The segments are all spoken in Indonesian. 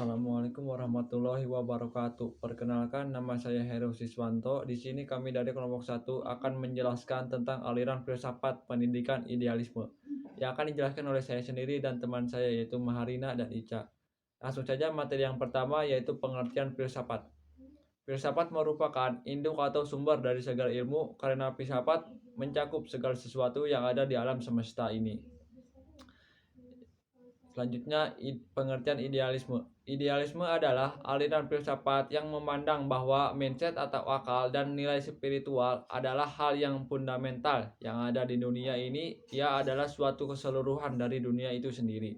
Assalamualaikum warahmatullahi wabarakatuh. Perkenalkan, nama saya Heru Siswanto. Di sini kami dari kelompok satu akan menjelaskan tentang aliran filsafat pendidikan idealisme yang akan dijelaskan oleh saya sendiri dan teman saya yaitu Maharina dan Ica. Langsung saja materi yang pertama yaitu pengertian filsafat. Filsafat merupakan induk atau sumber dari segala ilmu karena filsafat mencakup segala sesuatu yang ada di alam semesta ini. Selanjutnya, pengertian idealisme. Idealisme adalah aliran filsafat yang memandang bahwa mindset atau akal dan nilai spiritual adalah hal yang fundamental yang ada di dunia ini. Ia adalah suatu keseluruhan dari dunia itu sendiri.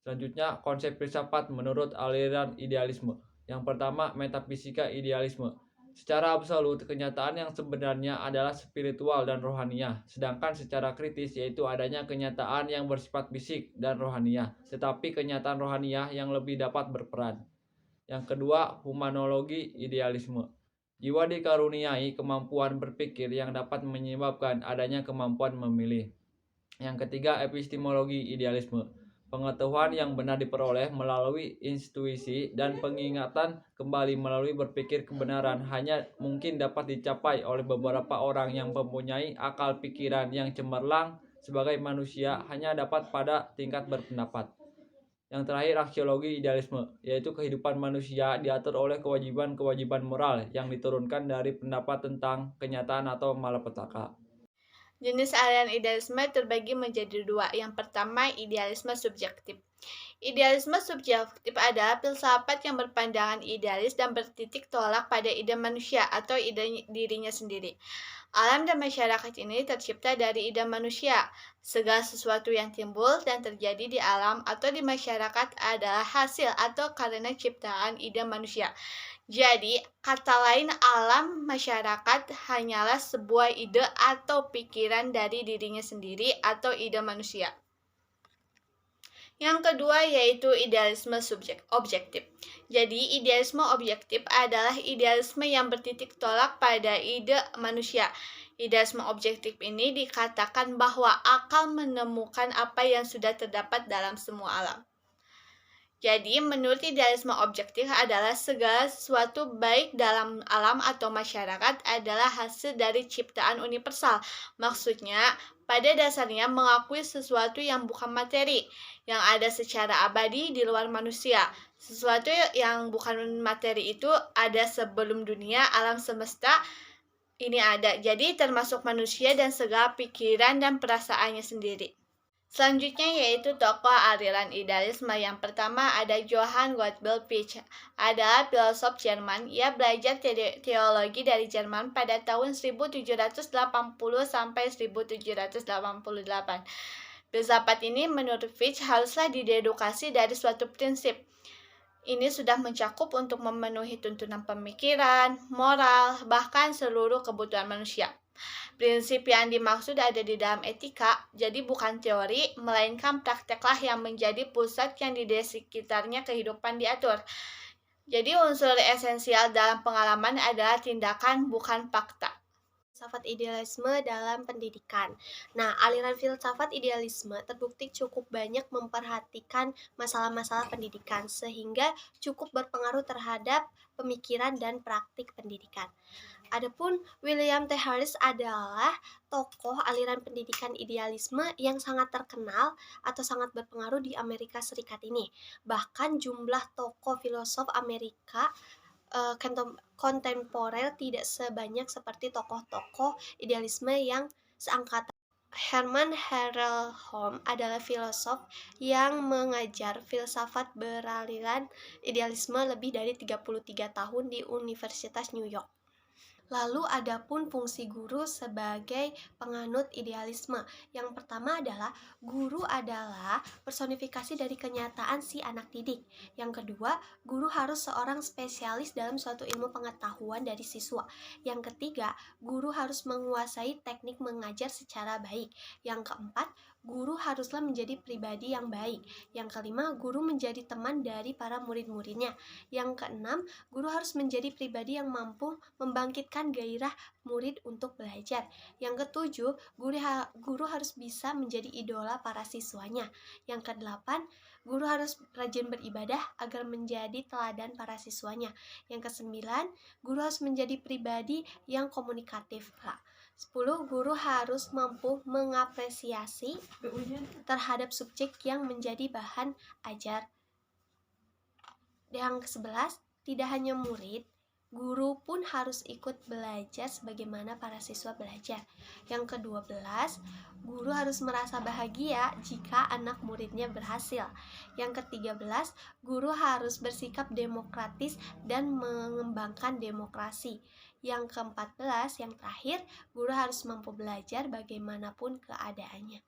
Selanjutnya, konsep filsafat menurut aliran idealisme. Yang pertama, metafisika idealisme. Secara absolut, kenyataan yang sebenarnya adalah spiritual dan rohaniah, sedangkan secara kritis yaitu adanya kenyataan yang bersifat fisik dan rohaniah, tetapi kenyataan rohaniah yang lebih dapat berperan. Yang kedua, humanologi idealisme. Jiwa dikaruniai kemampuan berpikir yang dapat menyebabkan adanya kemampuan memilih. Yang ketiga, epistemologi idealisme. Pengetahuan yang benar diperoleh melalui intuisi dan pengingatan kembali melalui berpikir kebenaran hanya mungkin dapat dicapai oleh beberapa orang yang mempunyai akal pikiran yang cemerlang sebagai manusia hanya dapat pada tingkat berpendapat. Yang terakhir, aksiologi idealisme, yaitu kehidupan manusia diatur oleh kewajiban-kewajiban moral yang diturunkan dari pendapat tentang kenyataan atau malapetaka. Jenis aliran idealisme terbagi menjadi dua. Yang pertama, idealisme subjektif. Idealisme subjektif adalah filsafat yang berpandangan idealis dan bertitik tolak pada ide manusia atau ide dirinya sendiri. Alam dan masyarakat ini tercipta dari ide manusia. Segala sesuatu yang timbul dan terjadi di alam atau di masyarakat adalah hasil atau karena ciptaan ide manusia. Jadi, kata lain alam masyarakat hanyalah sebuah ide atau pikiran dari dirinya sendiri atau ide manusia. Yang kedua yaitu idealisme objektif. Jadi, idealisme objektif adalah idealisme yang bertitik tolak pada ide manusia. Idealisme objektif ini dikatakan bahwa akal menemukan apa yang sudah terdapat dalam semua alam. Jadi, menurut idealisme objektif adalah segala sesuatu baik dalam alam atau masyarakat adalah hasil dari ciptaan universal. Maksudnya, pada dasarnya mengakui sesuatu yang bukan materi, yang ada secara abadi di luar manusia. Sesuatu yang bukan materi itu ada sebelum dunia, alam semesta ini ada. Jadi, termasuk manusia dan segala pikiran dan perasaannya sendiri. Selanjutnya yaitu tokoh aliran idealisme. Yang pertama ada Johann Gottlieb Fichte, adalah filosof Jerman. Ia belajar teologi dari Jerman pada tahun 1780 sampai 1788. Filsafat ini menurut Fichte haruslah didedukasi dari suatu prinsip. Ini sudah mencakup untuk memenuhi tuntunan pemikiran, moral, bahkan seluruh kebutuhan manusia. Prinsip yang dimaksud ada di dalam etika, jadi bukan teori, melainkan prakteklah yang menjadi pusat yang di sekitarnya kehidupan diatur. Jadi unsur esensial dalam pengalaman adalah tindakan, bukan fakta. Filsafat idealisme dalam pendidikan. Nah, aliran filsafat idealisme terbukti cukup banyak memperhatikan masalah-masalah pendidikan sehingga cukup berpengaruh terhadap pemikiran dan praktik pendidikan. Adapun William T. Harris adalah tokoh aliran pendidikan idealisme yang sangat terkenal atau sangat berpengaruh di Amerika Serikat ini. Bahkan jumlah tokoh filosof Amerika kontemporer tidak sebanyak seperti tokoh-tokoh idealisme yang seangkatan. Hermann Herrelholm adalah filosof yang mengajar filsafat beraliran idealisme lebih dari 33 tahun di Universitas New York. Lalu adapun fungsi guru sebagai penganut idealisme. Yang pertama adalah guru adalah personifikasi dari kenyataan si anak didik. Yang kedua, guru harus seorang spesialis dalam suatu ilmu pengetahuan dari siswa. Yang ketiga, guru harus menguasai teknik mengajar secara baik. Yang keempat, guru haruslah menjadi pribadi yang baik. Yang kelima, guru menjadi teman dari para murid-muridnya. Yang keenam, guru harus menjadi pribadi yang mampu membangkitkan gairah murid untuk belajar. Yang ketujuh, guru harus bisa menjadi idola para siswanya. Yang kedelapan, guru harus rajin beribadah agar menjadi teladan para siswanya. Yang kesembilan, guru harus menjadi pribadi yang komunikatif. 10. Guru harus mampu mengapresiasi terhadap subjek yang menjadi bahan ajar. Yang ke-11, tidak hanya murid, guru pun harus ikut belajar sebagaimana para siswa belajar. Yang ke-12, guru harus merasa bahagia jika anak muridnya berhasil. Yang ke-13, guru harus bersikap demokratis dan mengembangkan demokrasi. Yang ke-14, yang terakhir, guru harus mampu belajar bagaimanapun keadaannya.